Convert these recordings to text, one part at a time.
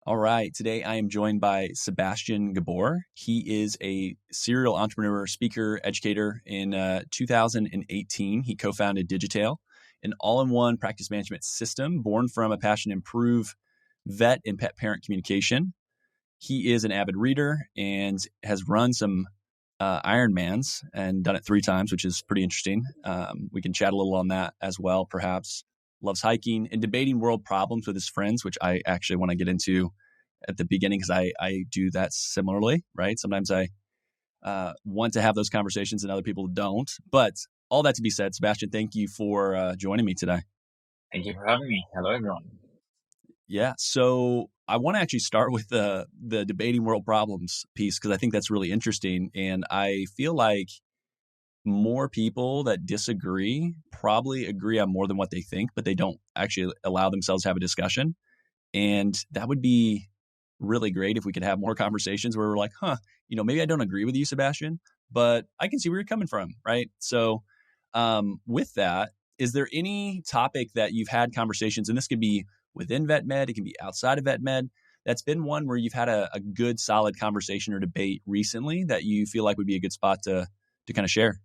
All right. Today I am joined by Sebastian Gabor. He is a serial entrepreneur, speaker, educator. In 2018, he co-founded Digitail, an all-in-one practice management system born from a passion to improve vet and pet parent communication. He is an avid reader and has run some Ironmans and done it 3 times, which is pretty interesting. We can chat a little on that as well, perhaps. Loves hiking and debating world problems with his friends, which I actually want to get into at the beginning because I do that similarly, right? Sometimes I want to have those conversations and other people don't. But all that to be said, Sebastian, thank you for joining me today. Thank you for having me. Hello, everyone. Yeah. So I want to actually start with the debating world problems piece because I think that's really interesting. And I feel like more people that disagree probably agree on more than what they think, but they don't actually allow themselves to have a discussion. And that would be really great if we could have more conversations where we're like, maybe I don't agree with you, Sebastian, but I can see where you're coming from, right? So with that, is there any topic that you've had conversations, and this could be within vet med, it can be outside of vet med, that's been one where you've had a good, solid conversation or debate recently that you feel like would be a good spot to kind of share?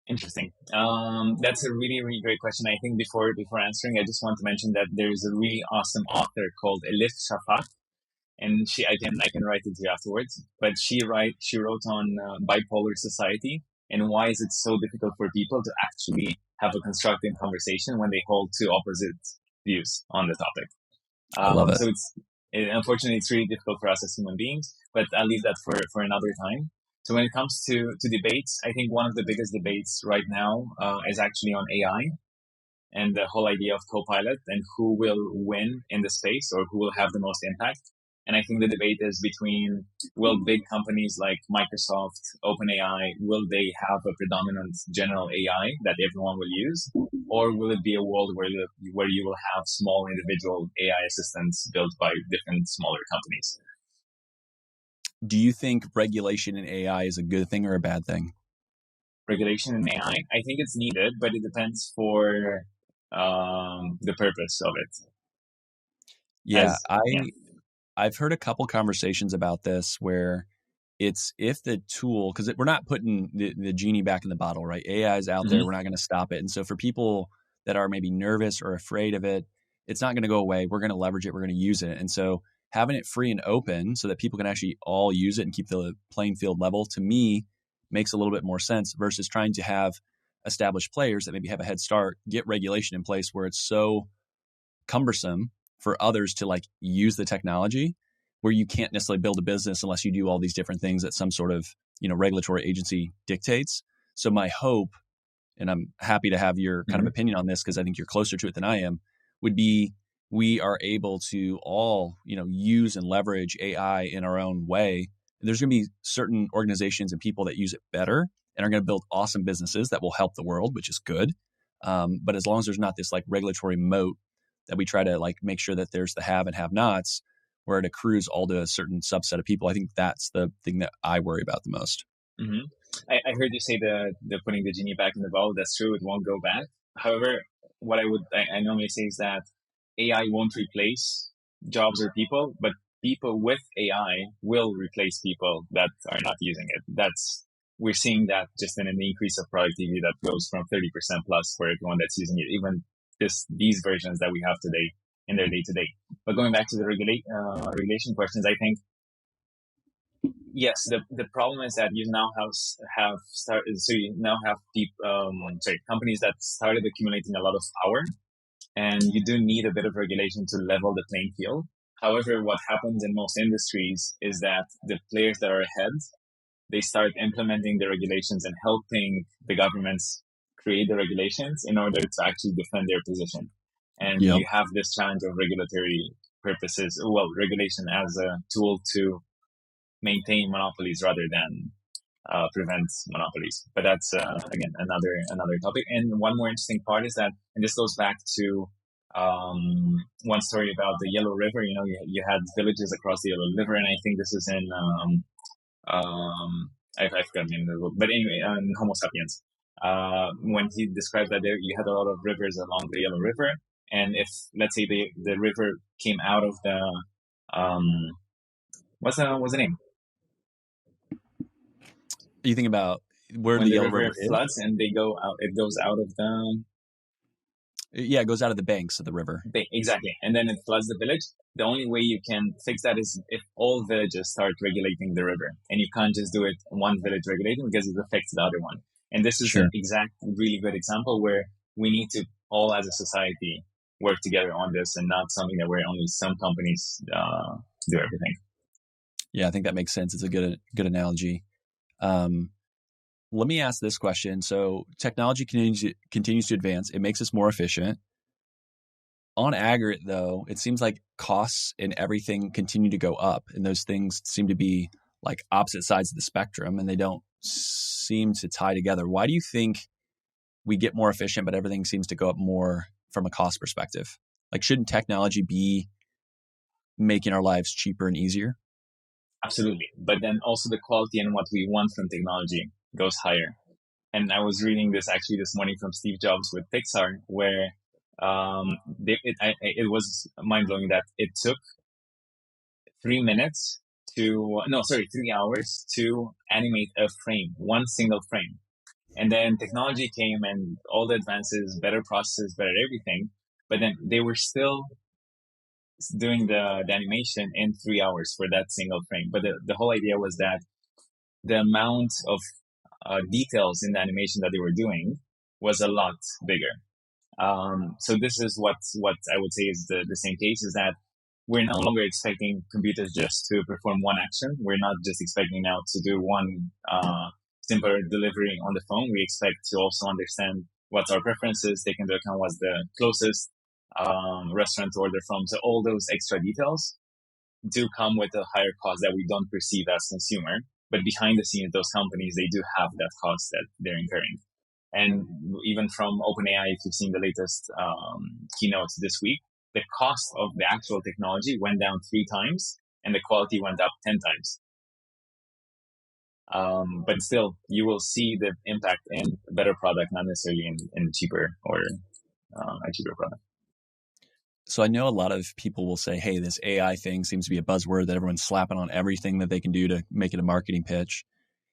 Interesting. That's a really, really great question. I think before answering, I just want to mention that there's a really awesome author called Elif Shafak, and I can write it to you afterwards. But she wrote on bipolar society and why is it so difficult for people to actually have a constructive conversation when they hold two opposite views on the topic. I love it. So unfortunately, it's really difficult for us as human beings, but I'll leave that for another time. So when it comes to debates, I think one of the biggest debates right now is actually on AI and the whole idea of co-pilot and who will win in the space or who will have the most impact. And I think the debate is between, will big companies like Microsoft, OpenAI, will they have a predominant general AI that everyone will use? Or will it be a world where you will have small individual AI assistants built by different smaller companies? Do you think regulation in AI is a good thing or a bad thing? Regulation in AI, I think it's needed, but it depends for the purpose of it. Yeah, I've heard a couple conversations about this where it's if the tool, because we're not putting the genie back in the bottle, right? AI is out there. We're not going to stop it. And so for people that are maybe nervous or afraid of it, it's not going to go away. We're going to leverage it. We're going to use it. And so having it free and open so that people can actually all use it and keep the playing field level, to me, makes a little bit more sense versus trying to have established players that maybe have a head start, get regulation in place where it's so cumbersome for others to like use the technology where you can't necessarily build a business unless you do all these different things that some sort of, regulatory agency dictates. So my hope, and I'm happy to have your kind of opinion on this because I think you're closer to it than I am, would be we are able to all, use and leverage AI in our own way. There's going to be certain organizations and people that use it better and are going to build awesome businesses that will help the world, which is good. But as long as there's not this like regulatory moat that we try to like make sure that there's the have and have nots where it accrues all to a certain subset of people. I think that's the thing that I worry about the most. Mm-hmm. I heard you say the putting the genie back in the bottle. That's true. It won't go back. However, what I normally say is that AI won't replace jobs or people, but people with AI will replace people that are not using it. We're seeing that just in an increase of productivity that goes from 30% plus for everyone that's using it, even these versions that we have today in their day to day. But going back to the regulation questions, I think yes, the problem is that you now have started. So you now have companies that started accumulating a lot of power, and you do need a bit of regulation to level the playing field. However, what happens in most industries is that the players that are ahead, they start implementing the regulations and helping the governments create the regulations in order to actually defend their position. And you have this challenge of regulatory purposes, regulation as a tool to maintain monopolies rather than prevent monopolies. But that's again another topic. And one more interesting part is that, and this goes back to one story about the Yellow River. You had villages across the Yellow River, and I think this is in I forgot the name of the book, but anyway, Homo sapiens. When he described that you had a lot of rivers along the Yellow River, and if let's say the river came out of the What's the name? You think about where When the the Yellow river River is? floods and they go out, it goes out of the Yeah, it goes out of the banks of the river. exactly, and then it floods the village. The only way you can fix that is if all villages start regulating the river, and you can't just do it one village regulating because it affects the other one. And this is an Sure. exact, really good example where we need to all as a society work together on this, and not something that where only some companies do everything. Yeah, I think that makes sense. It's a good analogy. Let me ask this question. So technology continues to advance. It makes us more efficient. On aggregate, though, it seems like costs and everything continue to go up, and those things seem to be like opposite sides of the spectrum, and they don't seem to tie together. Why do you think we get more efficient, but everything seems to go up more from a cost perspective? Like, shouldn't technology be making our lives cheaper and easier? Absolutely, but then also the quality and what we want from technology goes higher. And I was reading this actually this morning from Steve Jobs with Pixar, where it was mind blowing that it took 3 minutes to, no, sorry, 3 hours to animate a frame, one single frame. And then technology came and all the advances, better processes, better everything. But then they were still doing the animation in 3 hours for that single frame. But the whole idea was that the amount of details in the animation that they were doing was a lot bigger. So this is what I would say is the same case, is that we're no longer expecting computers just to perform one action. We're not just expecting now to do one simple delivery on the phone. We expect to also understand what's our preferences, take into account what's the closest restaurant to order from. So all those extra details do come with a higher cost that we don't perceive as consumer. But behind the scenes, those companies, they do have that cost that they're incurring. And even from OpenAI, if you've seen the latest keynotes this week, the cost of the actual technology went down 3 times and the quality went up 10 times. But still, you will see the impact in a better product, not necessarily in cheaper or a cheaper product. So I know a lot of people will say, hey, this AI thing seems to be a buzzword that everyone's slapping on everything that they can do to make it a marketing pitch.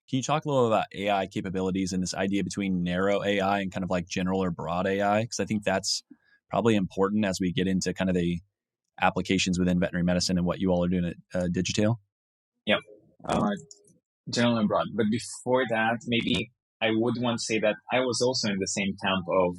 Can you talk a little about AI capabilities and this idea between narrow AI and kind of like general or broad AI? Because I think that's probably important as we get into kind of the applications within veterinary medicine and what you all are doing at Digitail. Yep. General and broad. But before that, maybe I would want to say that I was also in the same camp of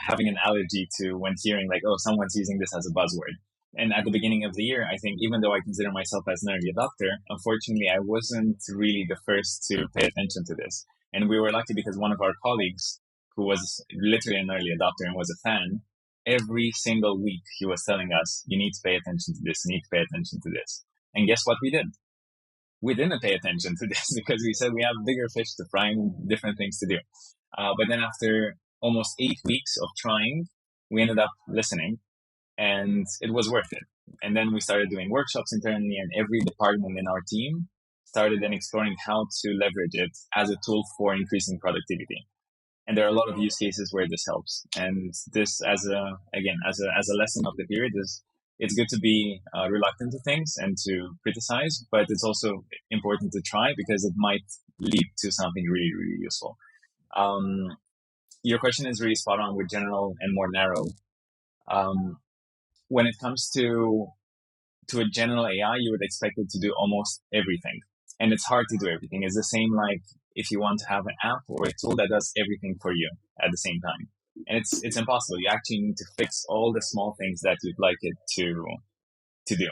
having an allergy to when hearing like, oh, someone's using this as a buzzword. And at the beginning of the year, I think even though I consider myself as an early adopter, unfortunately, I wasn't really the first to pay attention to this. And we were lucky because one of our colleagues, who was literally an early adopter and was a fan, every single week he was telling us, you need to pay attention to this, you need to pay attention to this. And guess what we did? We didn't pay attention to this because we said we have bigger fish to fry and different things to do. But then after almost 8 weeks of trying, we ended up listening and it was worth it. And then we started doing workshops internally, and every department in our team started then exploring how to leverage it as a tool for increasing productivity. And there are a lot of use cases where this helps. And this, as a lesson of the period, is it's good to be reluctant to things and to criticize, but it's also important to try because it might lead to something really, really useful. Your question is really spot on with general and more narrow. When it comes to a general AI, you would expect it to do almost everything. And it's hard to do everything. It's the same like if you want to have an app or a tool that does everything for you at the same time. And it's impossible. You actually need to fix all the small things that you'd like it to do.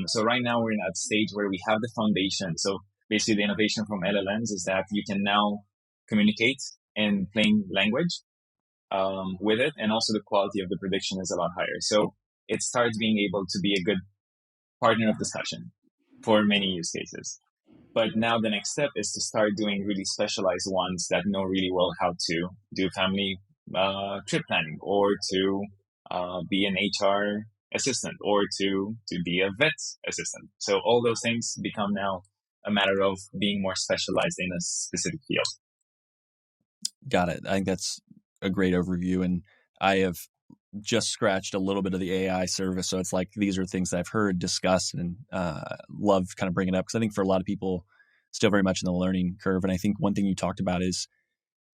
So right now we're in that stage where we have the foundation. So basically the innovation from LLMs is that you can now communicate in plain language with it, and also the quality of the prediction is a lot higher. So it starts being able to be a good partner of discussion for many use cases. But now the next step is to start doing really specialized ones that know really well how to do family trip planning, or to be an HR assistant, or to be a vet assistant. So all those things become now a matter of being more specialized in a specific field. Got it. I think that's a great overview. And I have just scratched a little bit of the AI service. So it's like, these are things that I've heard discussed and love kind of bringing it up. Because I think for a lot of people, still very much in the learning curve. And I think one thing you talked about is,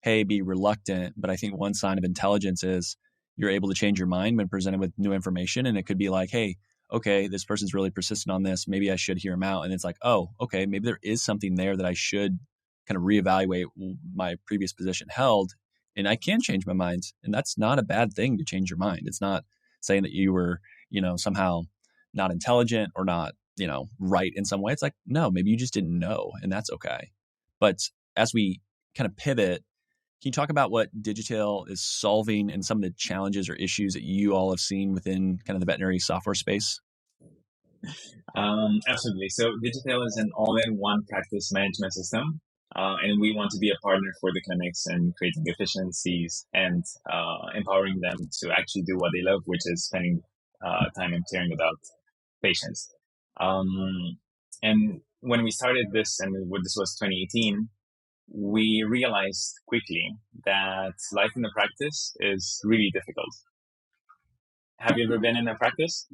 hey, be reluctant. But I think one sign of intelligence is you're able to change your mind when presented with new information. And it could be like, hey, okay, this person's really persistent on this. Maybe I should hear him out. And it's like, oh, okay, maybe there is something there that I should kind of reevaluate my previous position held. And I can change my mind. And that's not a bad thing to change your mind. It's not saying that you were, somehow not intelligent or not, right in some way. It's like, no, maybe you just didn't know. And that's okay. But as we kind of pivot, can you talk about what Digitail is solving and some of the challenges or issues that you all have seen within kind of the veterinary software space? Absolutely. So Digitail is an all-in-one practice management system, and we want to be a partner for the clinics and creating efficiencies and empowering them to actually do what they love, which is spending time and caring about patients. And when we started this, and this was 2018, we realized quickly that life in the practice is really difficult. Have you ever been in a practice?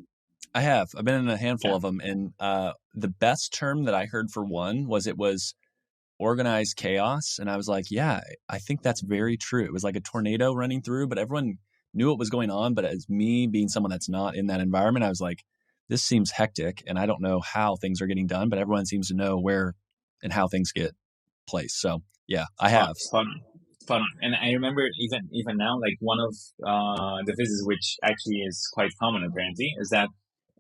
I have. I've been in a handful of them. And the best term that I heard for one was it was organized chaos. And I was like, yeah, I think that's very true. It was like a tornado running through, but everyone knew what was going on. But as me being someone that's not in that environment, I was like, this seems hectic. And I don't know how things are getting done, but everyone seems to know where and how things get placed. So yeah, I have. Spot on. And I remember even now, like one of the visits, which actually is quite common apparently, is that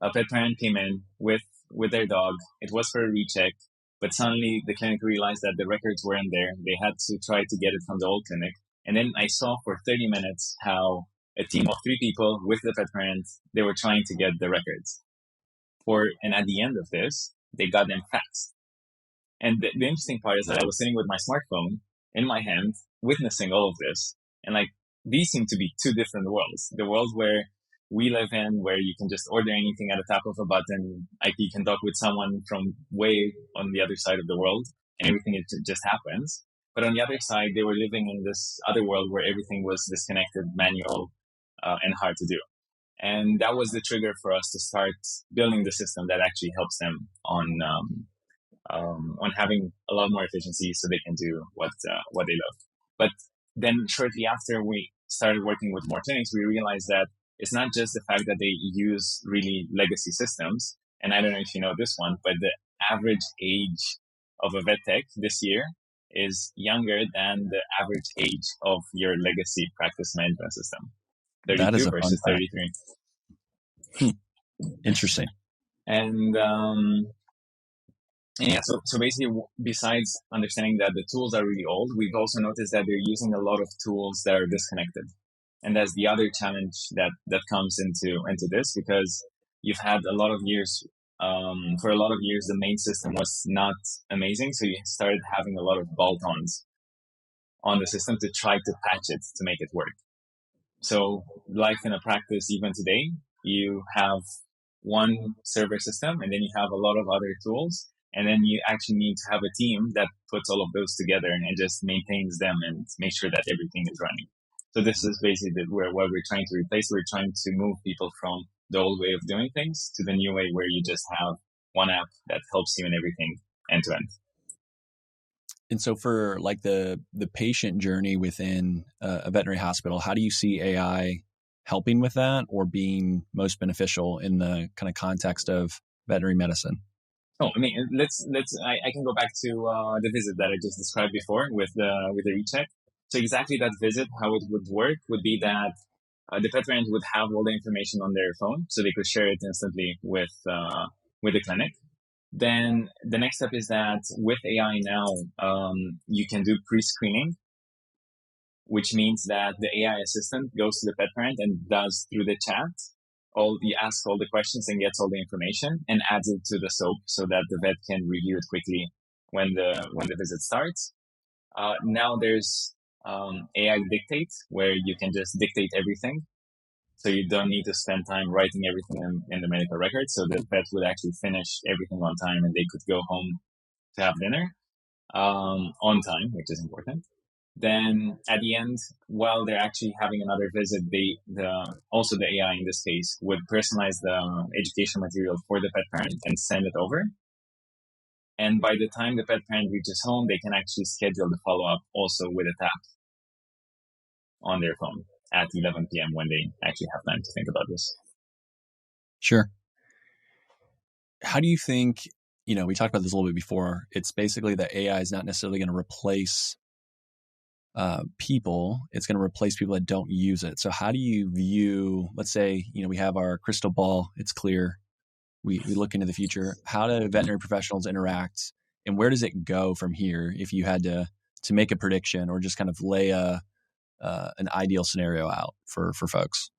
a pet parent came in with their dog. It was for a recheck, but suddenly the clinic realized that the records weren't there. They had to try to get it from the old clinic. And then I saw for 30 minutes how a team of 3 people with the pet parent, they were trying to get the records. And at the end of this, they got them faxed. And the interesting part is that I was sitting with my smartphone in my hand, witnessing all of this. And like, these seem to be 2 different worlds. The world where we live in, where you can just order anything at a tap of a button. Like, you can talk with someone from way on the other side of the world, and everything just happens. But on the other side, they were living in this other world where everything was disconnected, manual, and hard to do. And that was the trigger for us to start building the system that actually helps them on having a lot more efficiency so they can do what they love. But then shortly after we started working with more clinics, we realized that it's not just the fact that they use really legacy systems. And I don't know if you know this one, but the average age of a vet tech this year is younger than the average age of your legacy practice management system. 32 versus 33. Interesting. And yeah, so basically, besides understanding that the tools are really old, we've also noticed that they're using a lot of tools that are disconnected. And that's the other challenge that comes into this, because you've had a lot of years, for a lot of years, the main system was not amazing. So you started having a lot of bolt-ons on the system to try to patch it to make it work. So life in a practice, even today, you have one server system and then you have a lot of other tools. And then you actually need to have a team that puts all of those together and just maintains them and make sure that everything is running. So this is basically what we're trying to replace. We're trying to move people from the old way of doing things to the new way where you just have one app that helps you in everything end to end. And so for like the patient journey within a veterinary hospital, how do you see AI helping with that or being most beneficial in the kind of context of veterinary medicine? Oh, I mean, I can go back to the visit that I just described before with the recheck. So exactly that visit, how it would work would be that the pet parent would have all the information on their phone, so they could share it instantly with the clinic. Then the next step is that with AI now, you can do pre-screening, which means that the AI assistant goes to the pet parent and does through the chat asks all the questions and gets all the information and adds it to the SOAP so that the vet can review it quickly when the visit starts. Now there's AI Dictate, where you can just dictate everything. So you don't need to spend time writing everything in the medical record. So the vet would actually finish everything on time and they could go home to have dinner on time, which is important. then at the end, while they're actually having another visit, also the AI in this case would personalize the education material for the pet parent and send it over. And by the time the pet parent reaches home, they can actually schedule the follow-up also with a tap on their phone at 11 p.m. when they actually have time to think about this. Sure. How do you think, we talked about this a little bit before, it's basically that AI is not necessarily going to replace people. It's going to replace people that don't use it. So how do you view, let's say, we have our crystal ball, it's clear. We look into the future. How do veterinary professionals interact, and where does it go from here if you had to make a prediction or just kind of lay an ideal scenario out for folks?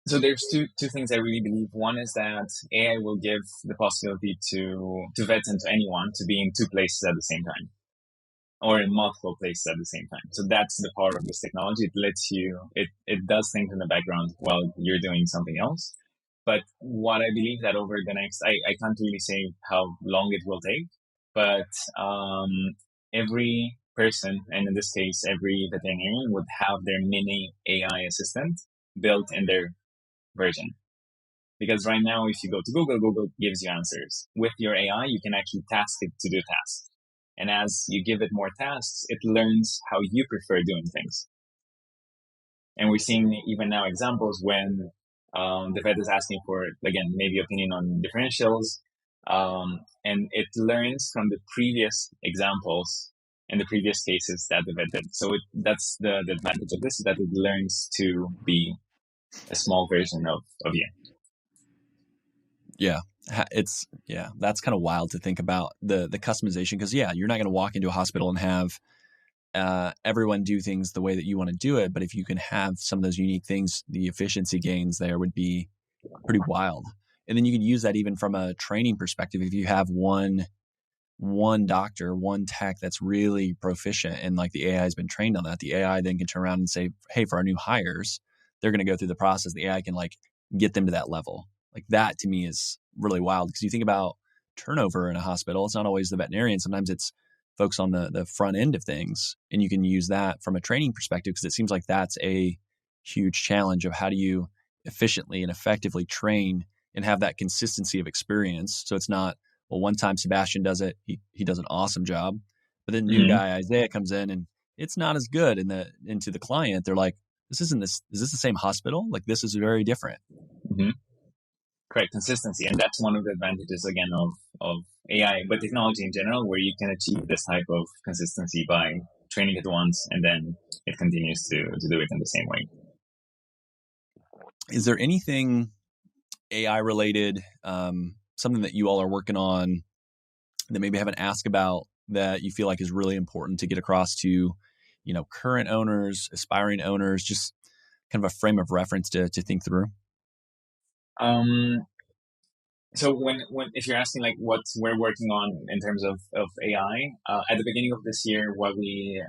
So there's two things I really believe. One is that AI will give the possibility to vets and to anyone to be in two places at the same time, or in multiple places at the same time. So that's the power of this technology. It lets you, it does things in the background while you're doing something else. But what I believe that over the next, I can't really say how long it will take, but every person, and in this case, every veterinarian would have their mini AI assistant built in their version. Because right now, if you go to Google, Google gives you answers. With your AI, you can actually task it to do tasks. And as you give it more tasks, it learns how you prefer doing things. And we're seeing even now examples when the vet is asking for, again, maybe opinion on differentials. And it learns from the previous examples and the previous cases that the vet did. So that's the advantage of this, is that it learns to be a small version of you. Yeah. That's kind of wild to think about the customization, because you're not going to walk into a hospital and have everyone do things the way that you want to do it. But if you can have some of those unique things, the efficiency gains there would be pretty wild. And then you can use that even from a training perspective. If you have one doctor, one tech that's really proficient, and like the AI has been trained on that, the AI then can turn around and say, hey, for our new hires, they're going to go through the process. The AI can like get them to that level. Like that to me is really wild, because you think about turnover in a hospital, it's not always the veterinarian. Sometimes it's folks on the front end of things. And you can use that from a training perspective, because it seems like that's a huge challenge of how do you efficiently and effectively train and have that consistency of experience. So it's not, well, one time Sebastian does it, he does an awesome job, but then new guy Isaiah comes in and it's not as good. And to the client, they're like, is this the same hospital? Like, this is very different. Mm-hmm. Correct, consistency. And that's one of the advantages, again, of AI, but technology in general, where you can achieve this type of consistency by training it once and then it continues to do it in the same way. Is there anything AI related, something that you all are working on that maybe haven't asked about that you feel like is really important to get across to, current owners, aspiring owners, just kind of a frame of reference to think through? So when if you're asking like what we're working on in terms of AI, at the beginning of this year,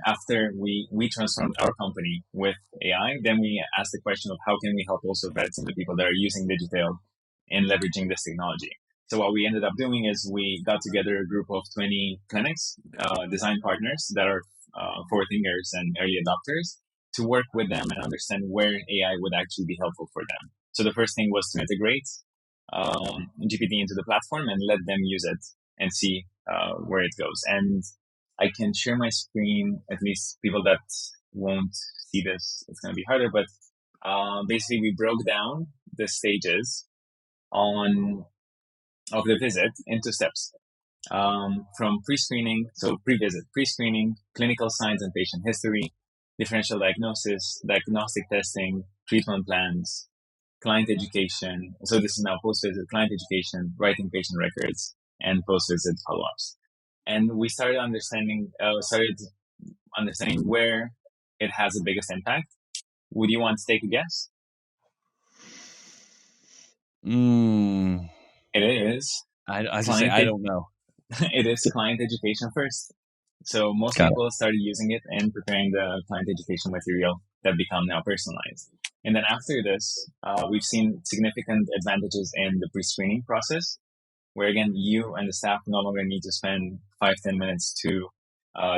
after we transformed our company with AI, then we asked the question of how can we help also vets and the people that are using Digitail in leveraging this technology. So what we ended up doing is we got together a group of 20 clinics, design partners that are forward thinkers and early adopters, to work with them and understand where AI would actually be helpful for them. So the first thing was to integrate GPT into the platform and let them use it and see where it goes. And I can share my screen, at least people that won't see this, it's going to be harder, but basically we broke down the stages of the visit into steps. From pre-screening, so pre-visit, pre-screening, clinical signs and patient history, differential diagnosis, diagnostic testing, treatment plans, client education. So this is now post-visit client education, writing patient records, and post-visit follow-ups. And we started understanding where it has the biggest impact. Would you want to take a guess? It is. I just say I don't know. It is client education first. So most people started using it and preparing the client education material that become now personalized. And then after this, we've seen significant advantages in the pre-screening process, where again, you and the staff no longer need to spend 5-10 minutes to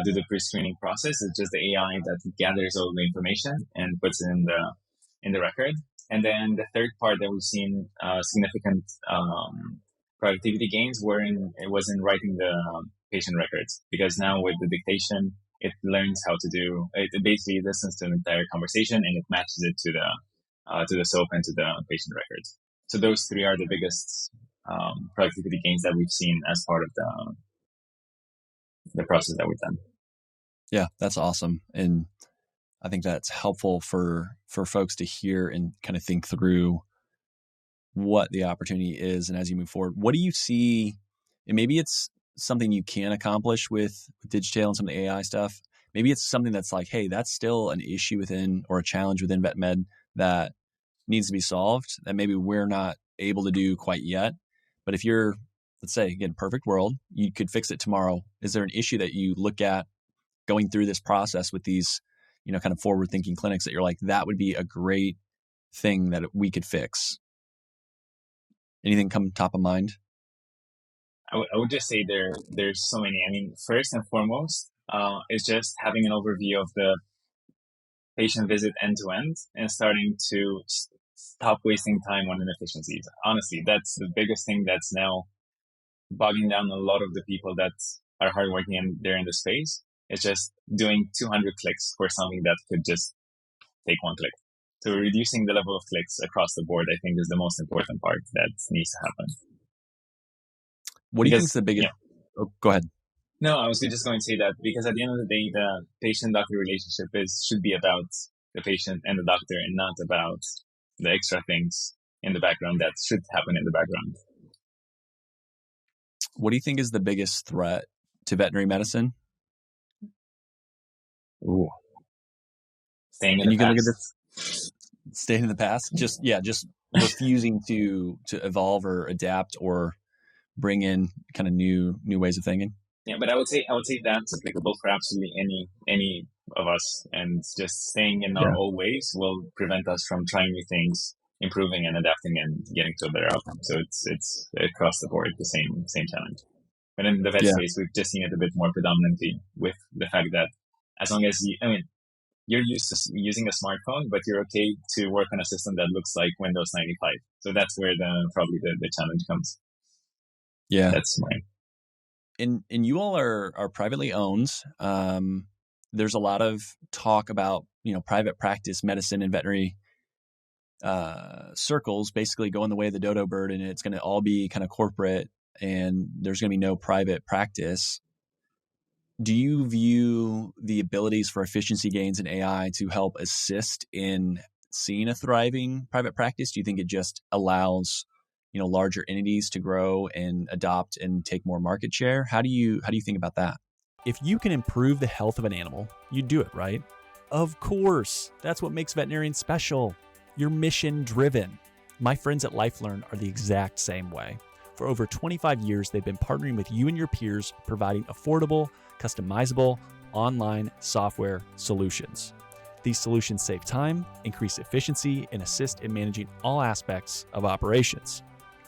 do the pre-screening process. It's just the AI that gathers all the information and puts it in the record. And then the third part that we've seen significant productivity gains was in writing the patient records, because now with the dictation, it learns how to do it. Basically listens to an entire conversation and it matches it to the SOAP and to the patient records. So those three are the biggest productivity gains that we've seen as part of the process that we've done. Yeah, that's awesome. And I think that's helpful for folks to hear and kind of think through what the opportunity is. And as you move forward, what do you see? And maybe it's something you can accomplish with Digitail and some of the AI stuff. Maybe it's something that's like, hey, that's still an issue within or a challenge within vet med that needs to be solved that maybe we're not able to do quite yet. But if you're, let's say, again, perfect world, you could fix it tomorrow. Is there an issue that you look at going through this process with these, kind of forward-thinking clinics that you're like, that would be a great thing that we could fix? Anything come top of mind? I would just say there's so many. I mean, first and foremost, is just having an overview of the patient visit end to end and starting to stop wasting time on inefficiencies. Honestly, that's the biggest thing that's now bogging down a lot of the people that are hardworking and they're in the space. It's just doing 200 clicks for something that could just take one click. So reducing the level of clicks across the board, I think, is the most important part that needs to happen. What do you think is the biggest? Yeah. Oh, go ahead. No, I was just going to say that because at the end of the day, the patient-doctor relationship should be about the patient and the doctor and not about the extra things in the background that should happen in the background. What do you think is the biggest threat to veterinary medicine? Ooh. Staying in the past. Look at this? Staying in the past? Just refusing to evolve or adapt or bring in kind of new ways of thinking. Yeah, but I would say that's applicable for absolutely any of us, and just staying in our old ways will prevent us from trying new things, improving and adapting and getting to a better outcome. So it's across the board the same challenge. But in the vet space, we've just seen it a bit more predominantly with the fact that as long as you're used to using a smartphone, but you're okay to work on a system that looks like Windows 95. So that's where probably the challenge comes. Yeah, that's mine. And you all are privately owned. There's a lot of talk about private practice medicine and veterinary circles basically going the way of the dodo bird, and it's going to all be kind of corporate, and there's going to be no private practice. Do you view the abilities for efficiency gains in AI to help assist in seeing a thriving private practice? Do you think it just allows larger entities to grow and adopt and take more market share? How do you think about that? If you can improve the health of an animal, you do it, right? Of course. That's what makes veterinarians special. You're mission driven. My friends at LifeLearn are the exact same way. For over 25 years, they've been partnering with you and your peers, providing affordable, customizable, online software solutions. These solutions save time, increase efficiency, and assist in managing all aspects of operations.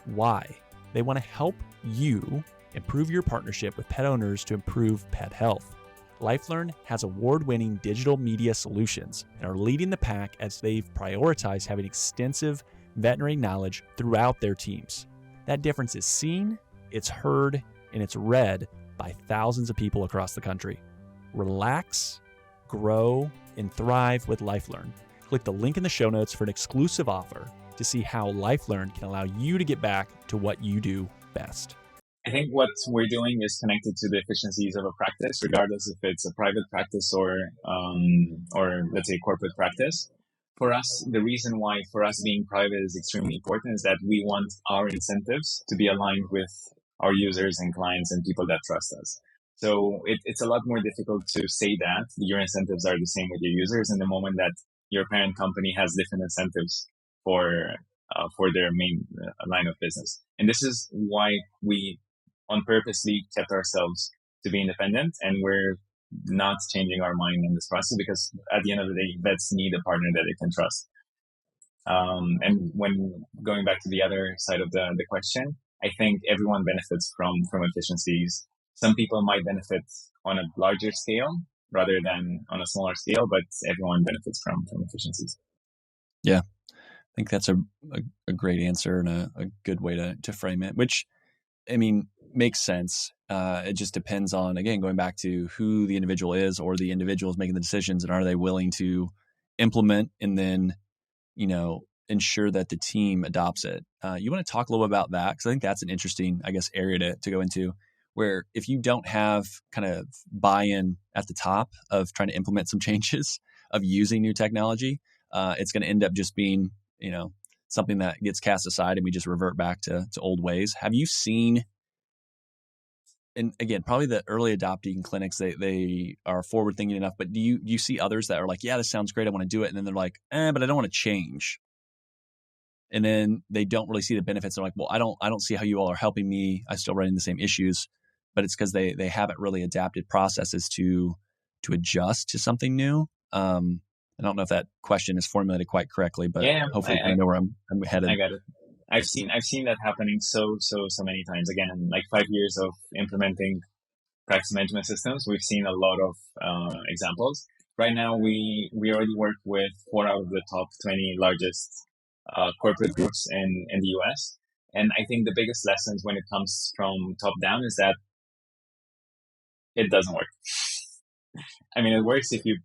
Why? They want to help you improve your partnership with pet owners to improve pet health. LifeLearn has award-winning digital media solutions and are leading the pack as they've prioritized having extensive veterinary knowledge throughout their teams. That difference is seen, it's heard, and it's read by thousands of people across the country. Relax, grow, and thrive with LifeLearn. Click the link in the show notes for an exclusive offer to see how LifeLearn can allow you to get back to what you do best. I think what we're doing is connected to the efficiencies of a practice, regardless if it's a private practice or let's say corporate practice. For us, the reason why for us being private is extremely important is that we want our incentives to be aligned with our users and clients and people that trust us. So it's a lot more difficult to say that your incentives are the same with your users in the moment that your parent company has different incentives for their main line of business. And this is why we on purposely kept ourselves to be independent, and we're not changing our mind in this process because at the end of the day, vets need a partner that they can trust. And when going back to the other side of the question, I think everyone benefits from efficiencies. some people might benefit on a larger scale rather than on a smaller scale, but everyone benefits from efficiencies. Yeah, I think that's a great answer and a good way to frame it, which, I mean, makes sense. It just depends on, again, going back to who the individual is or the individual is making the decisions, and are they willing to implement and then, ensure that the team adopts it. You want to talk a little bit about that? Because I think that's an interesting, I guess, area to go into, where if you don't have kind of buy-in at the top of trying to implement some changes of using new technology, it's going to end up just being, something that gets cast aside and we just revert back to old ways. Have you seen, and again, probably the early adopting clinics, they are forward thinking enough, but do you see others that are like, yeah, this sounds great, I want to do it, and then they're like, but I don't want to change, and then they don't really see the benefits. They're like, well, I don't see how you all are helping me. I'm still running the same issues, but it's because they haven't really adapted processes to adjust to something new. I don't know if that question is formulated quite correctly, but Yeah, hopefully you know where I'm headed. I got it. I've seen that happening so many times. Again, like 5 years of implementing practice management systems, we've seen a lot of examples. Right now, we already work with 4 out of the top 20 largest corporate groups in the US. And I think the biggest lessons when it comes from top down is that it doesn't work. I mean, it works if you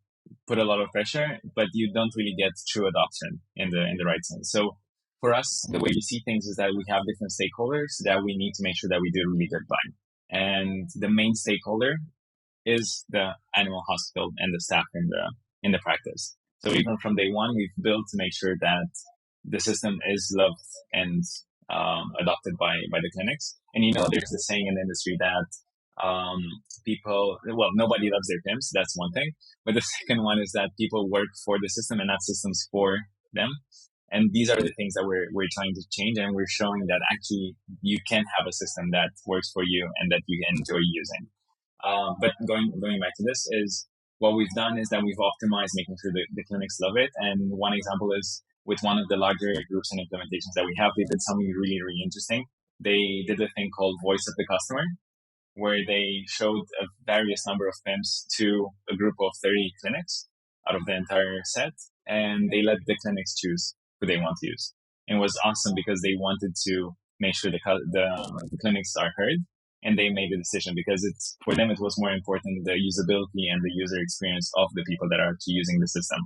put a lot of pressure, but you don't really get true adoption in the right sense. So for us, the way we see things is that we have different stakeholders that we need to make sure that we do really good by. And the main stakeholder is the animal hospital and the staff in the practice. So even from day one, we've built to make sure that the system is loved and adopted by the clinics. And there's the saying in the industry that nobody loves their PIMs. That's one thing. But the second one is that people work for the system and not systems for them. And these are the things that we're trying to change, and we're showing that actually you can have a system that works for you and that you enjoy using. But going back to this is what we've done is that we've optimized making sure the clinics love it. And one example is with one of the larger groups and implementations that we have, they did something really, really interesting. They did a thing called Voice of the Customer, where they showed a various number of PIMs to a group of 30 clinics out of the entire set, and they let the clinics choose who they want to use. It was awesome because they wanted to make sure the clinics are heard, and they made the decision because for them it was more important the usability and the user experience of the people that are actually using the system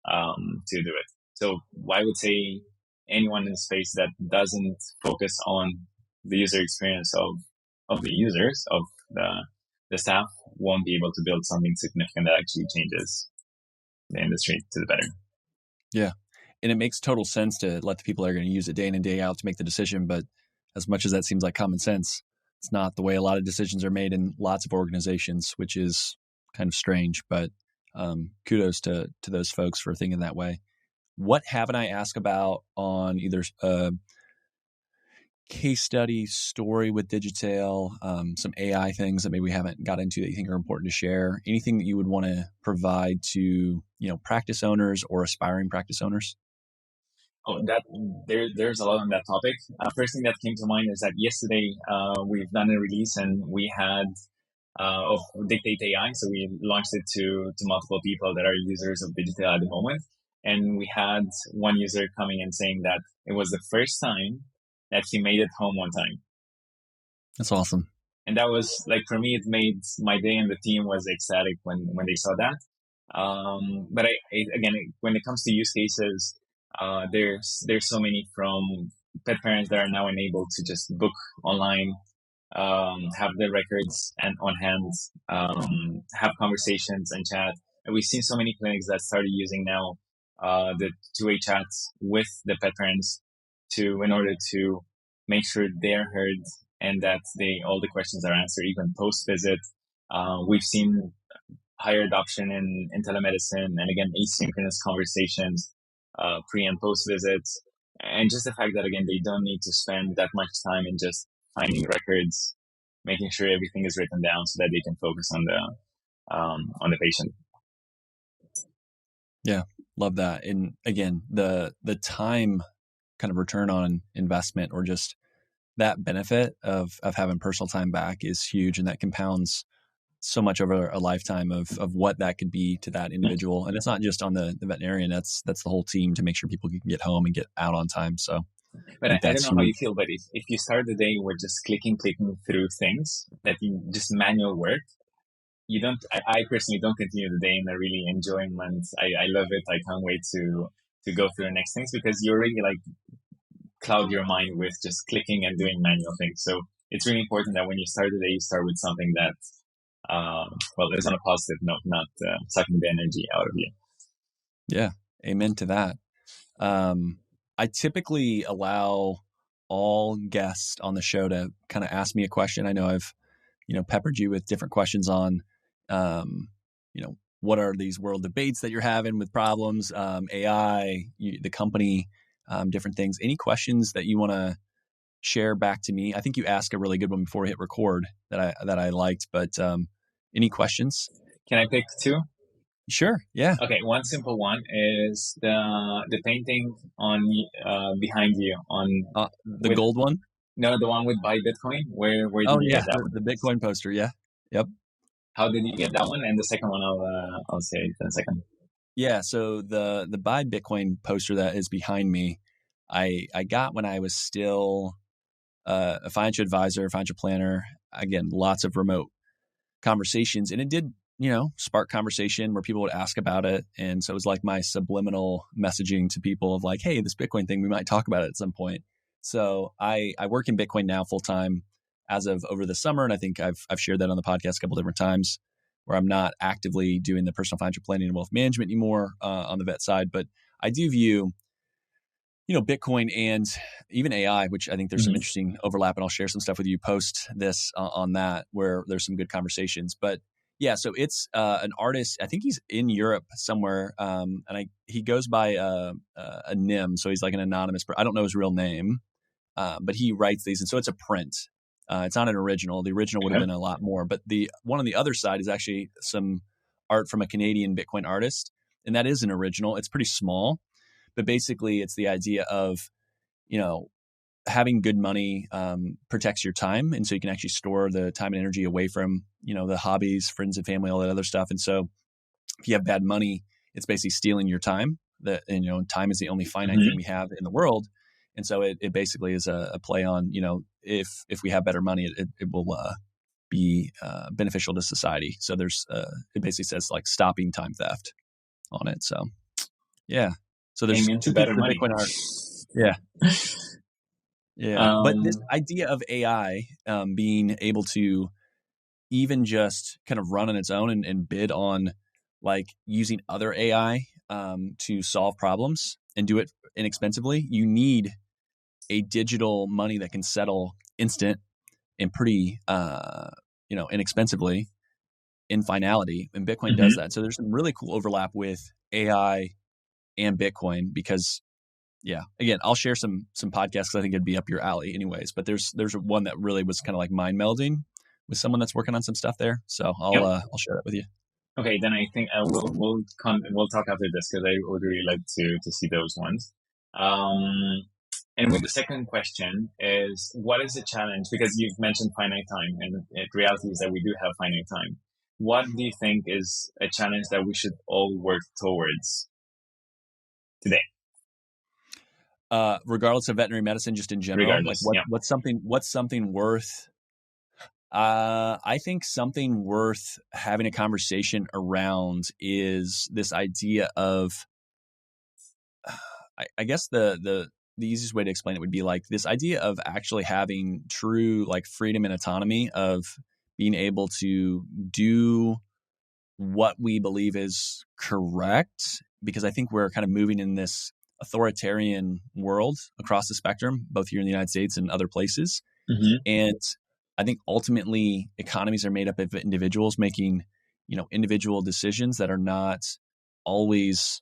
to do it. So I would say anyone in the space that doesn't focus on the user experience of the users, of the staff, won't be able to build something significant that actually changes the industry to the better. Yeah. And it makes total sense to let the people that are going to use it day in and day out to make the decision. But as much as that seems like common sense, it's not the way a lot of decisions are made in lots of organizations, which is kind of strange. But kudos to those folks for thinking that way. What haven't I asked about on either case study, story with Digitail, some AI things that maybe we haven't got into that you think are important to share? Anything that you would want to provide to practice owners or aspiring practice owners? Oh, there's a lot on that topic. First thing that came to mind is that yesterday we've done a release and we had of Dictate AI. So we launched it to multiple people that are users of Digitail at the moment. And we had one user coming and saying that it was the first time that he made it home on time. That's awesome. And that was like, for me, it made my day, and the team was ecstatic when they saw that. But again, when it comes to use cases, there's so many, from pet parents that are now enabled to just book online, have the records and on hand, have conversations and chat. And we've seen so many clinics that started using now the two-way chats with the pet parents in order to make sure they're heard and that all the questions are answered, even post-visit. We've seen higher adoption in telemedicine, and again, asynchronous conversations pre and post visits, and just the fact that, again, they don't need to spend that much time in just finding records, making sure everything is written down so that they can focus on the patient. Yeah, love that. And again, the time kind of return on investment, or just that benefit of having personal time back is huge, and that compounds so much over a lifetime of what that could be to that individual. And it's not just on the veterinarian, that's the whole team to make sure people can get home and get out on time. So I But think I don't that's know how you huge. feel, but if you start the day with just clicking through things that you just manual work, you don't, I personally don't continue the day in a really enjoyment. I love it. I can't wait to go through the next things because you already like cloud your mind with just clicking and doing manual things. So it's really important that when you start the day, you start with something that, well, is on a positive note, not sucking the energy out of you. Yeah. Amen to that. I typically allow all guests on the show to kind of ask me a question. I know I've, peppered you with different questions on, what are these world debates that you're having with problems, AI, the company, different things. Any questions that you want to share back to me? I think you asked a really good one before we hit record that I liked, but any questions? Can I pick two? Sure. Yeah. Okay. One simple one is the painting on behind you on The with gold one. no, the one with buy Bitcoin. Where did Oh you yeah, get that one? the Bitcoin poster. Yeah. Yep. How did you get that one? And the second one, I'll say it in a second. Yeah. So the buy Bitcoin poster that is behind me, I got when I was still a financial advisor, financial planner. Again, lots of remote conversations, and it did spark conversation where people would ask about it, and so it was like my subliminal messaging to people of like, hey, this Bitcoin thing, we might talk about it at some point. So I work in Bitcoin now full time as of over the summer, and I think I've shared that on the podcast a couple different times, where I'm not actively doing the personal financial planning and wealth management anymore on the vet side, but I do view Bitcoin and even AI, which I think there's some Mm-hmm. interesting overlap, and I'll share some stuff with you post this on that, where there's some good conversations. But yeah, so it's an artist. I think he's in Europe somewhere, and he goes by a NIM, so he's like an anonymous. I don't know his real name, but he writes these, and so it's a print. It's not an original. The original would have Okay. been a lot more, but the one on the other side is actually some art from a Canadian Bitcoin artist, and that is an original. It's pretty small, but basically it's the idea of having good money protects your time, and so you can actually store the time and energy away from the hobbies, friends and family, all that other stuff. And so if you have bad money, it's basically stealing your time. Time is the only finite thing Mm-hmm. we have in the world, and so it basically is a play on if we have better money, it will be beneficial to society. So there's it basically says like stopping time theft on it. So yeah. So there's Aiming to two better pieces of money. Bitcoin art. Yeah. Yeah. But this Um, idea of AI being able to even just kind of run on its own and bid on like using other AI to solve problems and do it inexpensively, you need a digital money that can settle instant and pretty, inexpensively in finality. And Bitcoin does mhm. that. So there's some really cool overlap with AI and Bitcoin because yeah. Again, I'll share some podcasts because I think it'd be up your alley anyways. But there's one that really was kind of like mind melding with someone that's working on some stuff there. So Yep. I'll share that with you. Okay, then I think we'll talk after this because I would really like to see those ones. Um, and with the second question is, what is the challenge? Because you've mentioned finite time, and the reality is that we do have finite time. What do you think is a challenge that we should all work towards today, Regardless of veterinary medicine, just in general, like regardless? Yeah. what's something worth. I think something worth having a conversation around is this idea of, I guess the easiest way to explain it would be like this idea of actually having true like freedom and autonomy of being able to do what we believe is correct, because I think we're kind of moving in this authoritarian world across the spectrum, both here in the United States and other places. Mm-hmm. And I think ultimately economies are made up of individuals making, individual decisions that are not always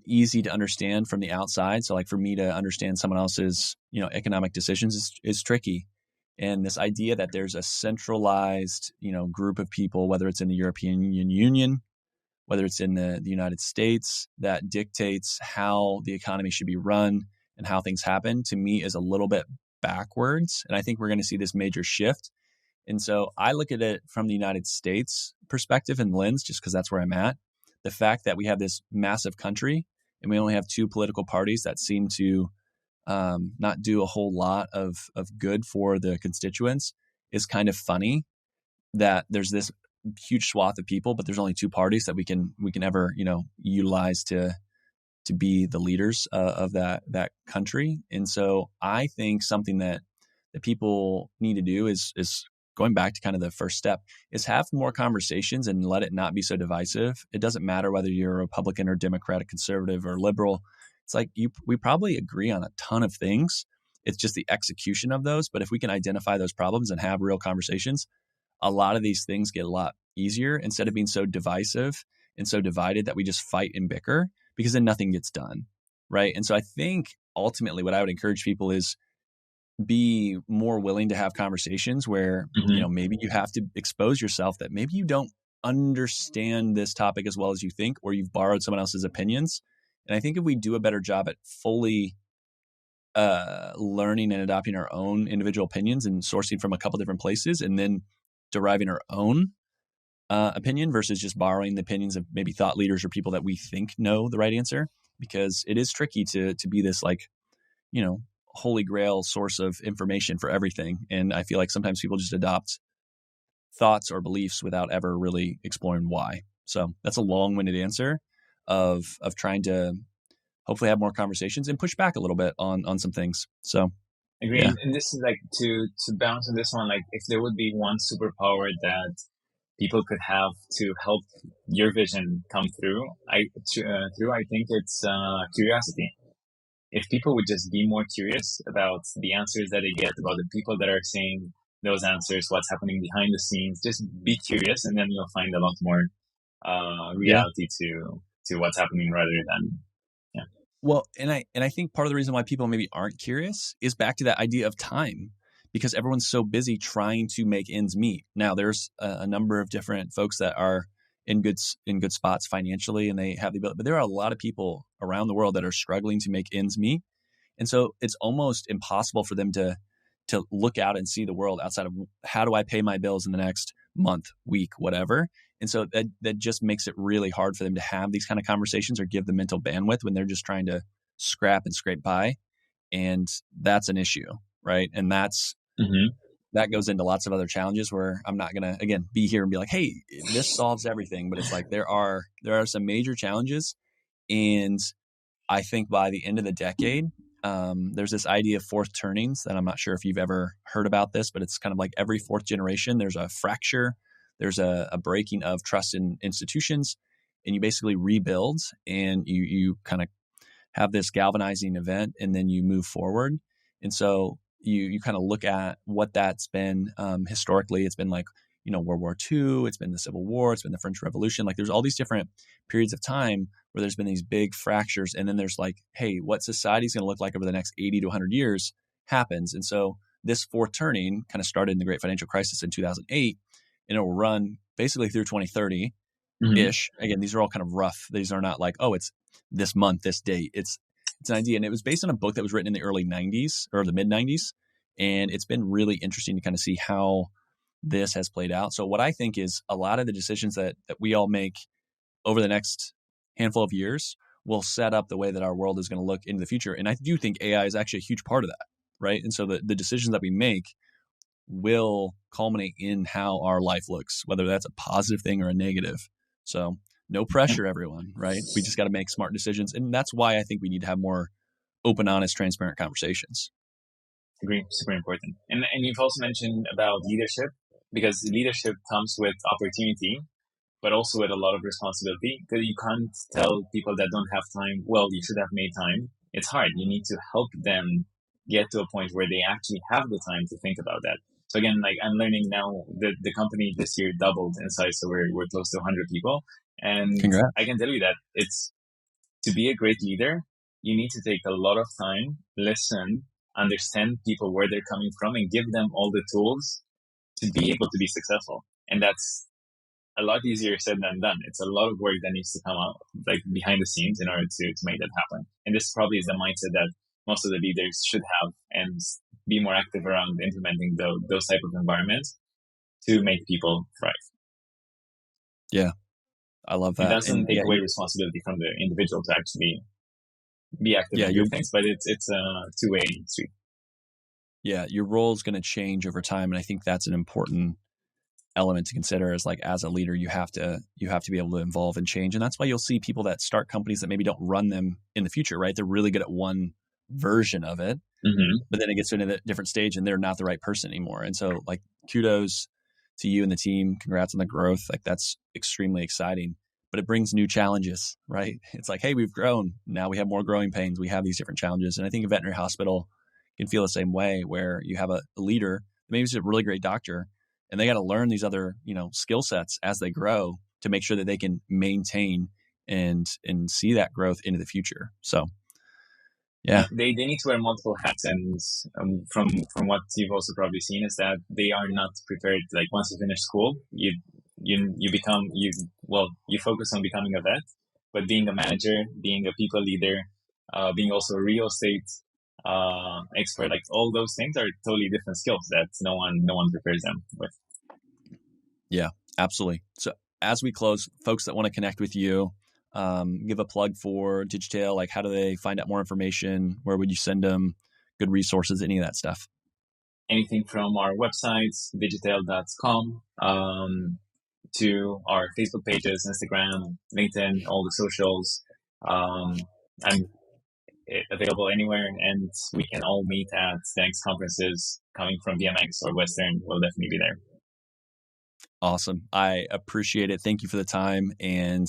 easy to understand from the outside. So like for me to understand someone else's, economic decisions is tricky. And this idea that there's a centralized, group of people, whether it's in the European Union, whether it's in the United States, that dictates how the economy should be run and how things happen, to me is a little bit backwards. And I think we're going to see this major shift. And so I look at it from the United States perspective and lens, just because that's where I'm at. The fact that we have this massive country and we only have two political parties that seem to not do a whole lot of good for the constituents is kind of funny, that there's this huge swath of people, but there's only two parties that we can ever, utilize to be the leaders of that country. And so I think something that people need to do is going back to kind of the first step, is have more conversations and let it not be so divisive. It doesn't matter whether you're a Republican or Democratic, conservative or liberal. It's like we probably agree on a ton of things. It's just the execution of those. But if we can identify those problems and have real conversations, a lot of these things get a lot easier instead of being so divisive and so divided that we just fight and bicker, because then nothing gets done. Right. And so I think ultimately what I would encourage people is be more willing to have conversations where, maybe you have to expose yourself that maybe you don't understand this topic as well as you think, or you've borrowed someone else's opinions. And I think if we do a better job at fully learning and adopting our own individual opinions and sourcing from a couple different places and then deriving our own opinion versus just borrowing the opinions of maybe thought leaders or people that we think know the right answer, because it is tricky to be this holy grail source of information for everything. And I feel like sometimes people just adopt thoughts or beliefs without ever really exploring why. So that's a long-winded answer of trying to hopefully have more conversations and push back a little bit on some things. So agree. yeah. And this is like to bounce on this one, like if there would be one superpower that people could have to help your vision come through, I think it's curiosity. If people would just be more curious about the answers that they get, about the people that are saying those answers, what's happening behind the scenes, just be curious, and then you'll find a lot more reality to what's happening rather than. Well, and I think part of the reason why people maybe aren't curious is back to that idea of time, because everyone's so busy trying to make ends meet. Now, there's a number of different folks that are in good spots financially, and they have the ability, but there are a lot of people around the world that are struggling to make ends meet. And so it's almost impossible for them to look out and see the world outside of how do I pay my bills in the next month, week, whatever. And so that just makes it really hard for them to have these kind of conversations or give the mental bandwidth when they're just trying to scrap and scrape by. And that's an issue, right? And that goes into lots of other challenges where I'm not going to, again, be here and be like, hey, this solves everything. But it's like there are some major challenges. And I think by the end of the decade, there's this idea of fourth turnings that I'm not sure if you've ever heard about this, but it's kind of like every fourth generation, there's a fracture, there's a breaking of trust in institutions, and you basically rebuild and you kind of have this galvanizing event and then you move forward. And so you kind of look at what that's been historically. It's been like, World War II, it's been the Civil War, it's been the French Revolution. Like there's all these different periods of time where there's been these big fractures. And then there's like, hey, what society is going to look like over the next 80 to 100 years happens. And so this fourth turning kind of started in the Great Financial Crisis in 2008, and it will run basically through 2030-ish. Again, these are all kind of rough. These are not like, oh, it's this month, this date. It's an idea. And it was based on a book that was written in the early 90s or the mid 90s. And it's been really interesting to kind of see how this has played out. So what I think is a lot of the decisions that we all make over the next handful of years will set up the way that our world is going to look into the future. And I do think AI is actually a huge part of that, right? And so the decisions that we make will culminate in how our life looks, whether that's a positive thing or a negative. So no pressure, everyone, right? We just got to make smart decisions. And that's why I think we need to have more open, honest, transparent conversations. Agree, super important. And you've also mentioned about leadership, because leadership comes with opportunity, but also with a lot of responsibility, because you can't tell people that don't have time, well, you should have made time. It's hard. You need to help them get to a point where they actually have the time to think about that. So again, like I'm learning now that the company this year doubled in size, so we're close to 100 people. And Congrats. I can tell you that it's to be a great leader, you need to take a lot of time, listen, understand people where they're coming from, and give them all the tools to be able to be successful. And that's a lot easier said than done. It's a lot of work that needs to come out like behind the scenes in order to make that happen. And this probably is the mindset that most of the leaders should have. And be more active around implementing those type of environments to make people thrive. Yeah, I love It that. doesn't And take away responsibility from the individual to actually be active yeah, and do things, but it's a two-way street. Yeah, your role is going to change over time, and I think that's an important element to consider. Is like as a leader, you have to be able to evolve and change, and that's why you'll see people that start companies that maybe don't run them in the future. Right? They're really good at one version of it, but then it gets to a different stage, and they're not the right person anymore. And so, like, kudos to you and the team. Congrats on the growth. Like that's extremely exciting. But it brings new challenges, right? It's like, hey, we've grown. Now we have more growing pains. We have these different challenges. And I think a veterinary hospital can feel the same way where you have a leader, maybe it's a really great doctor, and they got to learn these other, skill sets as they grow to make sure that they can maintain and see that growth into the future. So yeah. They need to wear multiple hats, and from what you've also probably seen is that they are not prepared. Like once you finish school, you become you focus on becoming a vet, but being a manager, being a people leader, being also a real estate expert, like all those things are totally different skills that no one prepares them with. Yeah, absolutely. So as we close, folks that want to connect with you, give a plug for Digitail. Like, how do they find out more information? Where would you send them? Good resources, any of that stuff. Anything from our websites, digitail.com, to our Facebook pages, Instagram, LinkedIn, all the socials. I'm available anywhere, and we can all meet at the next conferences coming from VMX or Western. We'll definitely be there. Awesome. I appreciate it. Thank you for the time, and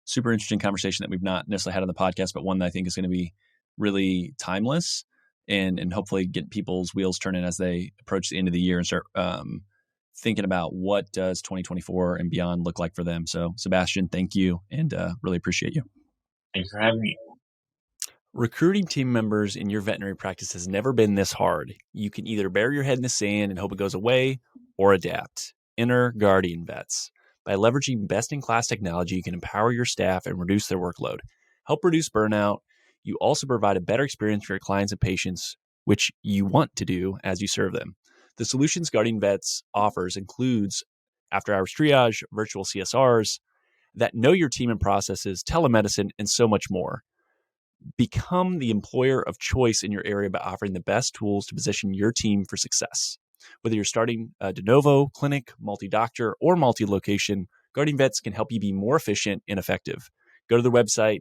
super interesting conversation that we've not necessarily had on the podcast, but one that I think is going to be really timeless and hopefully get people's wheels turning as they approach the end of the year and start thinking about what does 2024 and beyond look like for them. So Sebastian, thank you, and really appreciate you. Thanks for having me. Recruiting team members in your veterinary practice has never been this hard. You can either bury your head in the sand and hope it goes away or adapt. Enter Guardian Vets. By leveraging best-in-class technology, you can empower your staff and reduce their workload. Help reduce burnout. You also provide a better experience for your clients and patients, which you want to do as you serve them. The solutions Guardian Vets offers includes after-hours triage, virtual CSRs, that know your team and processes, telemedicine, and so much more. Become the employer of choice in your area by offering the best tools to position your team for success. Whether you're starting a de novo, clinic, multi-doctor, or multi-location, Guardian Vets can help you be more efficient and effective. Go to their website,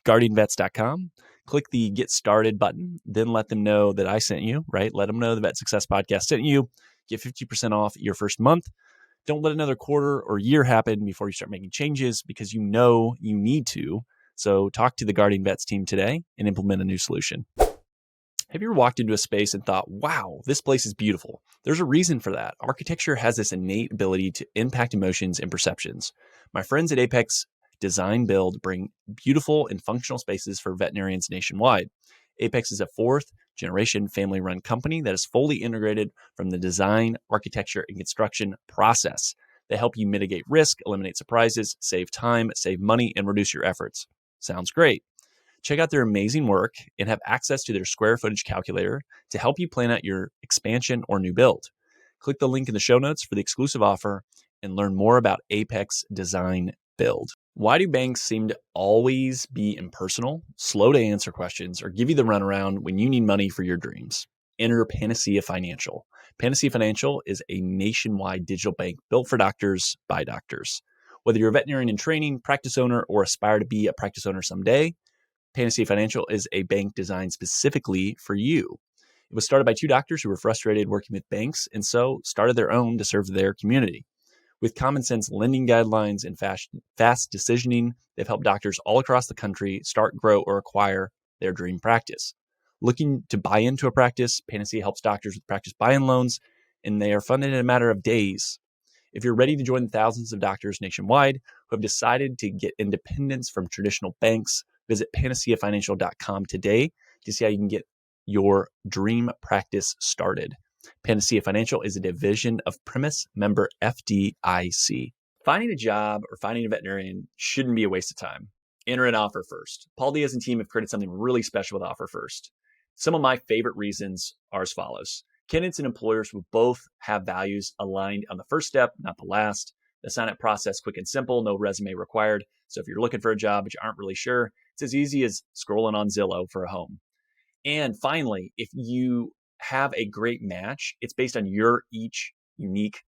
guardianvets.com, click the Get Started button, then let them know that I sent you, right? Let them know the Vet Success Podcast sent you. Get 50% off your first month. Don't let another quarter or year happen before you start making changes because you know you need to. So talk to the Guardian Vets team today and implement a new solution. Have you ever walked into a space and thought, wow, this place is beautiful? There's a reason for that. Architecture has this innate ability to impact emotions and perceptions. My friends at Apex Design Build bring beautiful and functional spaces for veterinarians nationwide. Apex is a fourth generation family run company that is fully integrated from the design, architecture, and construction process. They help you mitigate risk, eliminate surprises, save time, save money, and reduce your efforts. Sounds great. Check out their amazing work and have access to their square footage calculator to help you plan out your expansion or new build. Click the link in the show notes for the exclusive offer and learn more about Apex Design Build. Why do banks seem to always be impersonal, slow to answer questions, or give you the runaround when you need money for your dreams? Enter Panacea Financial. Panacea Financial is a nationwide digital bank built for doctors by doctors. Whether you're a veterinarian in training, practice owner, or aspire to be a practice owner someday, Panacea Financial is a bank designed specifically for you. It was started by two doctors who were frustrated working with banks and so started their own to serve their community. With common sense lending guidelines and fast decisioning, they've helped doctors all across the country start, grow, or acquire their dream practice. Looking to buy into a practice, Panacea helps doctors with practice buy-in loans, and they are funded in a matter of days. If you're ready to join the thousands of doctors nationwide who have decided to get independence from traditional banks, visit panaceafinancial.com today to see how you can get your dream practice started. Panacea Financial is a division of Primis, member FDIC. Finding a job or finding a veterinarian shouldn't be a waste of time. Enter an Offer First. Paul Diaz and team have created something really special with Offer First. Some of my favorite reasons are as follows. Candidates and employers will both have values aligned on the first step, not the last. The sign-up process, quick and simple, no resume required. So if you're looking for a job but you aren't really sure, it's as easy as scrolling on Zillow for a home. And finally, if you have a great match, it's based on your each unique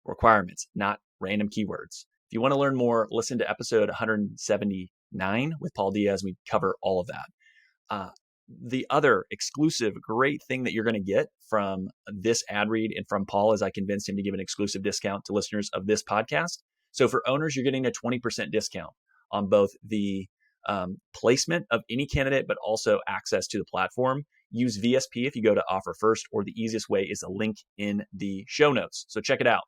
requirements, not random keywords. If you want to learn more, listen to episode 179 with Paul Diaz. We cover all of that. The other exclusive great thing that you're going to get from this ad read and from Paul is I convinced him to give an exclusive discount to listeners of this podcast. So for owners, you're getting a 20% discount on both the placement of any candidate, but also access to the platform. Use VSP if you go to Offer First, or the easiest way is a link in the show notes. So check it out.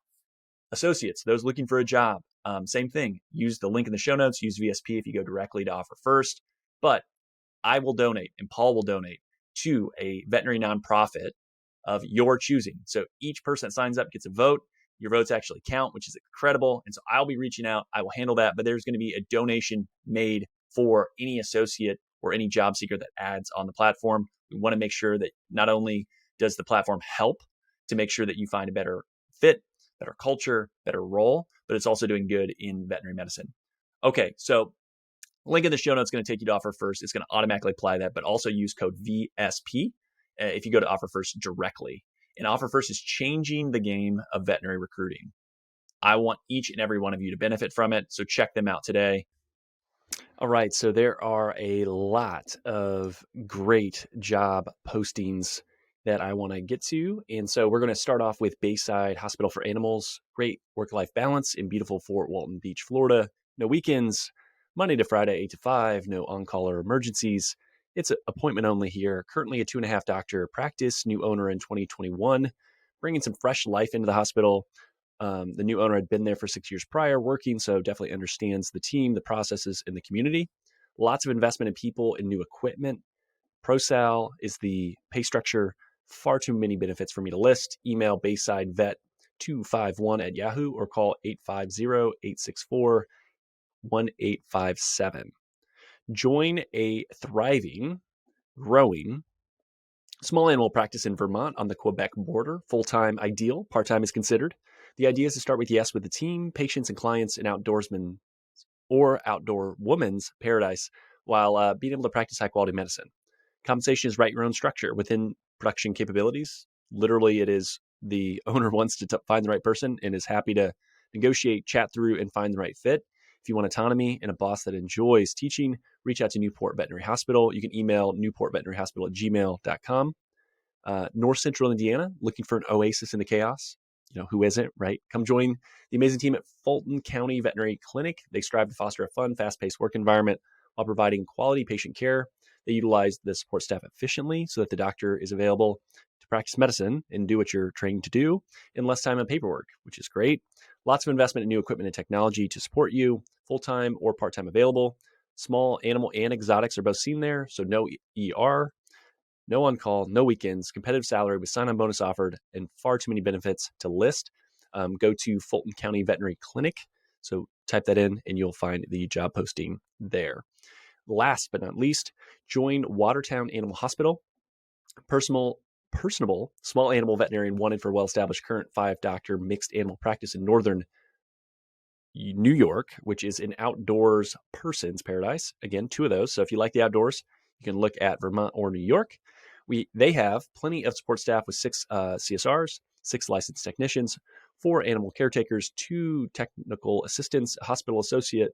Associates, those looking for a job, same thing. Use the link in the show notes. Use VSP if you go directly to Offer First. But I will donate and Paul will donate to a veterinary nonprofit of your choosing. So each person that signs up gets a vote. Your votes actually count, which is incredible. And so I'll be reaching out. I will handle that. But there's going to be a donation made for any associate or any job seeker that adds on the platform. We want to make sure that not only does the platform help to make sure that you find a better fit, better culture, better role, but it's also doing good in veterinary medicine. Okay, so link in the show notes is going to take you to Offer First. It's going to automatically apply that, but also use code VSP if you go to Offer First directly. And Offer First is changing the game of veterinary recruiting. I want each and every one of you to benefit from it, so check them out today. All right, so there are a lot of great job postings that I want to get to. And so we're going to start off with Bayside Hospital for Animals. Great work-life balance in beautiful Fort Walton Beach, Florida. No weekends, Monday to Friday, 8 to 5, no on-call or emergencies. It's an appointment only here. Currently a 2.5 doctor practice, new owner in 2021, bringing some fresh life into the hospital. The new owner had been there for 6 years prior working, so definitely understands the team, the processes, and the community. Lots of investment in people and new equipment. ProSal is the pay structure. Far too many benefits for me to list. Email BaysideVet251 at Yahoo or call 850-864-1857. Join a thriving, growing small animal practice in Vermont on the Quebec border. Full-time ideal, part-time is considered. The idea is to start with yes with the team, patients and clients, and outdoorsmen or outdoor woman's paradise while being able to practice high-quality medicine. Compensation is write your own structure within production capabilities. Literally, it is the owner wants to find the right person and is happy to negotiate, chat through, and find the right fit. If you want autonomy and a boss that enjoys teaching, reach out to Newport Veterinary Hospital. You can email newportveterinaryhospital@gmail.com. North Central Indiana, looking for an oasis in the chaos. You know, who isn't, right? Come join the amazing team at Fulton County Veterinary Clinic. They strive to foster a fun, fast-paced work environment while providing quality patient care. They utilize the support staff efficiently so that the doctor is available to practice medicine and do what you're trained to do in less time and paperwork, which is great. Lots of investment in new equipment and technology to support you, full-time or part-time available. Small animal and exotics are both seen there, so no ER, no on-call, no weekends, competitive salary with sign-on bonus offered, and far too many benefits to list. Go to Fulton County Veterinary Clinic. So type that in and you'll find the job posting there. Last but not least, join Watertown Animal Hospital. Personable small animal veterinarian wanted for well-established current 5-doctor mixed animal practice in northern New York, which is an outdoors person's paradise. Again, 2 of those. So if you like the outdoors, you can look at Vermont or New York. They have plenty of support staff with 6 CSRs, 6 licensed technicians, 4 animal caretakers, 2 technical assistants, a hospital assistant,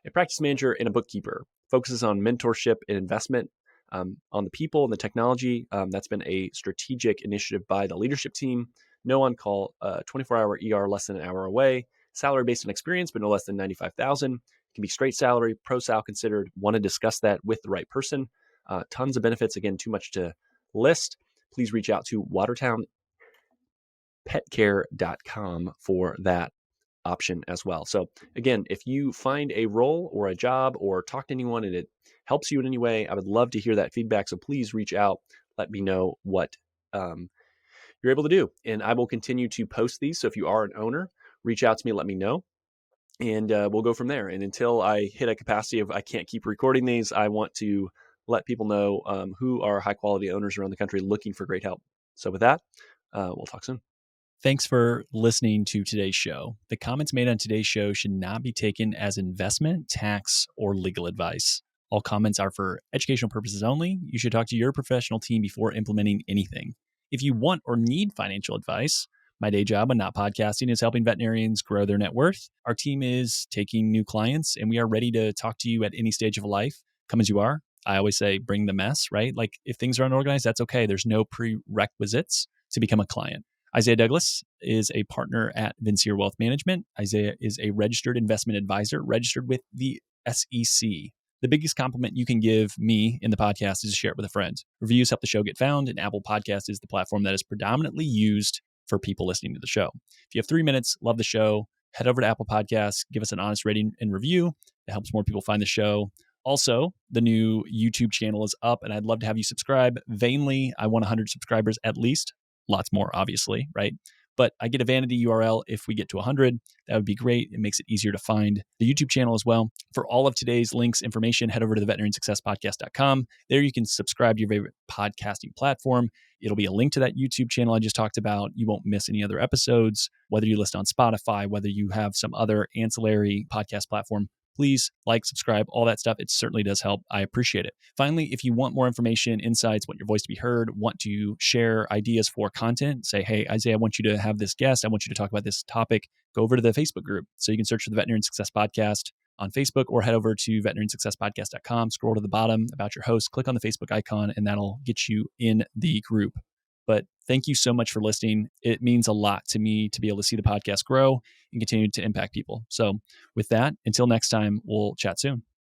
a practice manager, and a bookkeeper. Focuses on mentorship and investment on the people and the technology. That's been a strategic initiative by the leadership team. No on-call, 24-hour ER less than an hour away. Salary based on experience, but no less than $95,000. Can be straight salary, pro-sal considered. Want to discuss that with the right person. Tons of benefits. Again, too much to list. Please reach out to WatertownPetCare.com for that option as well. So again, if you find a role or a job or talk to anyone and it helps you in any way, I would love to hear that feedback. So please reach out. Let me know what you're able to do. And I will continue to post these. So if you are an owner, reach out to me, let me know. And we'll go from there. And until I hit a capacity of I can't keep recording these, I want to let people know who are high quality owners around the country looking for great help. So with that, we'll talk soon. Thanks for listening to today's show. The comments made on today's show should not be taken as investment, tax, or legal advice. All comments are for educational purposes only. You should talk to your professional team before implementing anything. If you want or need financial advice, my day job on Not Podcasting is helping veterinarians grow their net worth. Our team is taking new clients, and we are ready to talk to you at any stage of life. Come as you are. I always say, bring the mess, right? Like if things are unorganized, that's okay. There's no prerequisites to become a client. Isaiah Douglas is a partner at Vincier Wealth Management. Isaiah is a registered investment advisor, registered with the SEC. The biggest compliment you can give me in the podcast is to share it with a friend. Reviews help the show get found, and Apple Podcast is the platform that is predominantly used for people listening to the show. If you have 3 minutes, love the show, head over to Apple Podcasts, give us an honest rating and review. It helps more people find the show. Also, the new YouTube channel is up, and I'd love to have you subscribe. Vainly, I want 100 subscribers at least. Lots more, obviously, right? But I get a vanity URL if we get to 100. That would be great. It makes it easier to find the YouTube channel as well. For all of today's links, information, head over to the veterinariansuccesspodcast.com. There you can subscribe to your favorite podcasting platform. It'll be a link to that YouTube channel I just talked about. You won't miss any other episodes, whether you listen on Spotify, whether you have some other ancillary podcast platform. Please like, subscribe, all that stuff. It certainly does help. I appreciate it. Finally, if you want more information, insights, want your voice to be heard, want to share ideas for content, say, hey, Isaiah, I want you to have this guest. I want you to talk about this topic. Go over to the Facebook group. So you can search for the Veterinarian Success Podcast on Facebook or head over to veterinariansuccesspodcast.com, scroll to the bottom about your host, click on the Facebook icon, and that'll get you in the group. But thank you so much for listening. It means a lot to me to be able to see the podcast grow and continue to impact people. So with that, until next time, we'll chat soon.